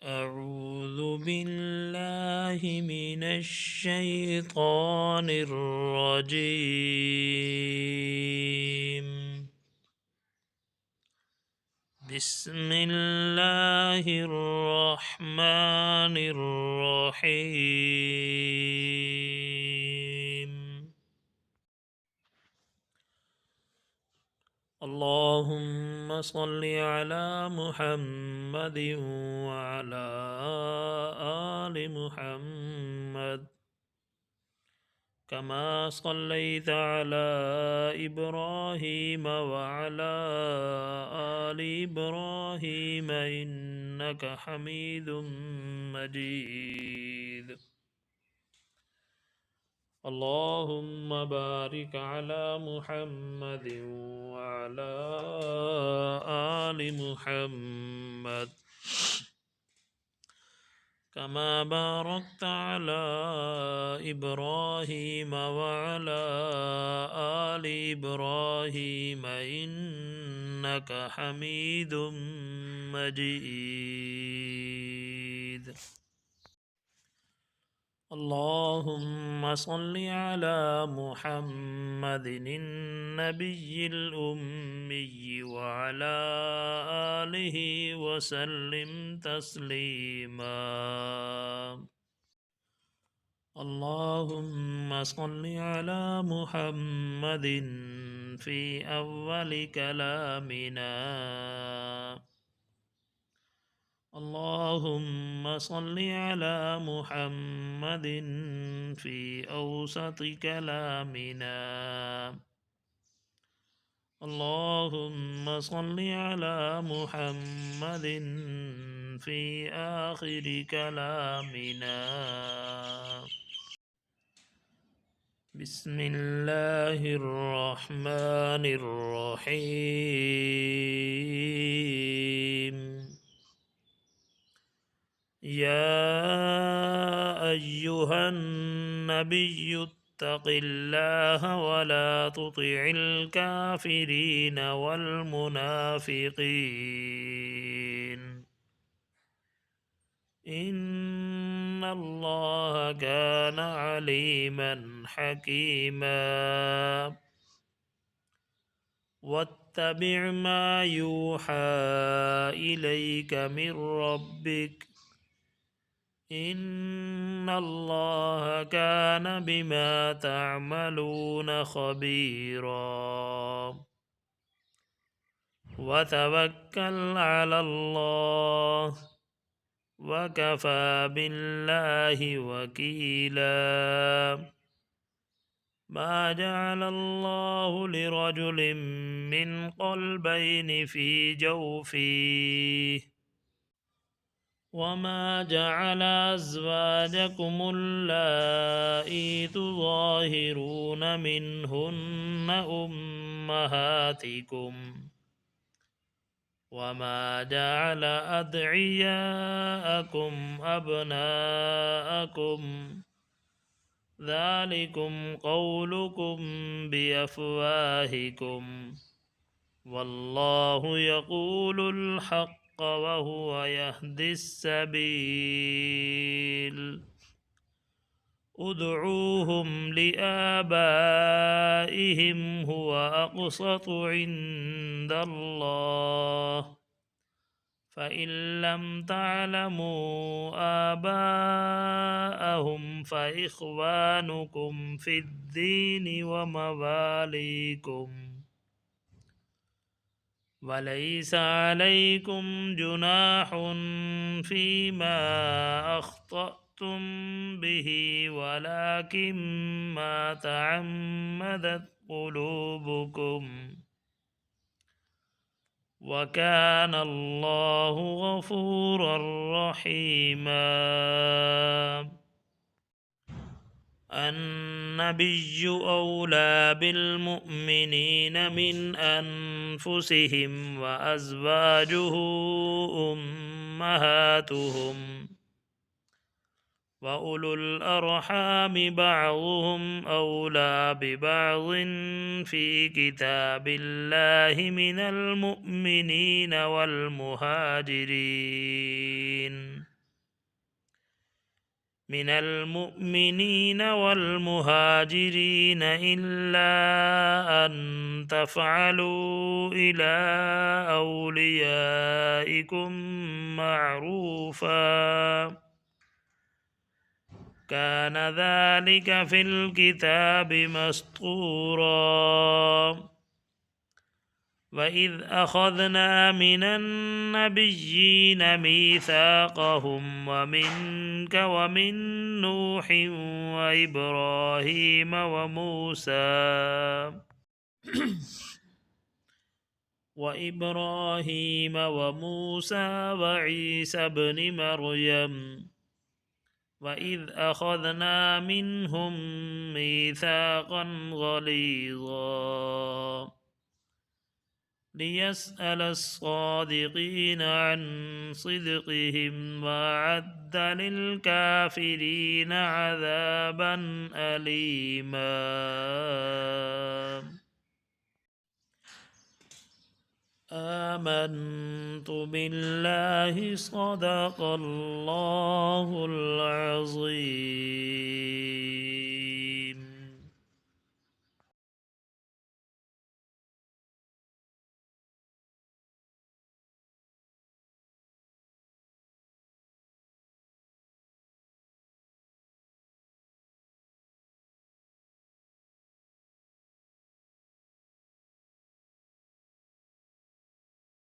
أعوذ بالله من الشيطان الرجيم. بسم الله الرحمن الرحيم. اللهم صل على محمد وعلى آل محمد كما صليت على إبراهيم وعلى آل إبراهيم إنك حميد مجيد. اللهم بارك على محمد وعلى آل محمد كما باركت على إبراهيم وعلى آل إبراهيم إنك حميد مجيد. اللهم صل على محمد النبي الأمي وعلى آله وسلم تسليما. اللهم صل على محمد في أول كلامنا. اللهم صل على محمد في أوسط كلامنا. اللهم صل على محمد في آخر كلامنا. بسم الله الرحمن الرحيم. يا أيها النبي اتق الله ولا تطع الكافرين والمنافقين إن الله كان عليما حكيما. واتبع ما يوحى إليك من ربك إن الله كان بما تعملون خبيرا. وتوكل على الله وكفى بالله وكيلا. ما جعل الله لرجل من قلبين في جوفه وما جعل أزواجكم اللائي تظاهرون منهن أمهاتكم وما جعل أدعياءكم أبناءكم ذلكم قولكم بأفواهكم والله يقول الحق وهو يهدي السبيل. ادعوهم لآبائهم هو أقسط عند الله فإن لم تعلموا آباءهم فإخوانكم في الدين ومواليكم وليس عليكم جناح فيما أخطأتم به ولكن ما تعمدت قلوبكم وكان الله غفورا رحيما. النبي أولى بالمؤمنين من أنفسهم وأزواجه أمهاتهم وأولو الأرحام بعضهم أولى ببعض في كتاب الله من المؤمنين والمهاجرين من المؤمنين والمهاجرين إلا أن تفعلوا إلى أوليائكم معروفا كان ذلك في الكتاب مسطورا وإذ أخذنا من النبيين ميثاقهم ومنك ومن نوح وإبراهيم وموسى وعيسى ابن مريم وإذ أخذنا منهم ميثاقا غليظا ليسأل الصادقين عن صدقهم وأعد للكافرين عذابا أليما. آمنت بالله صدق الله العظيم.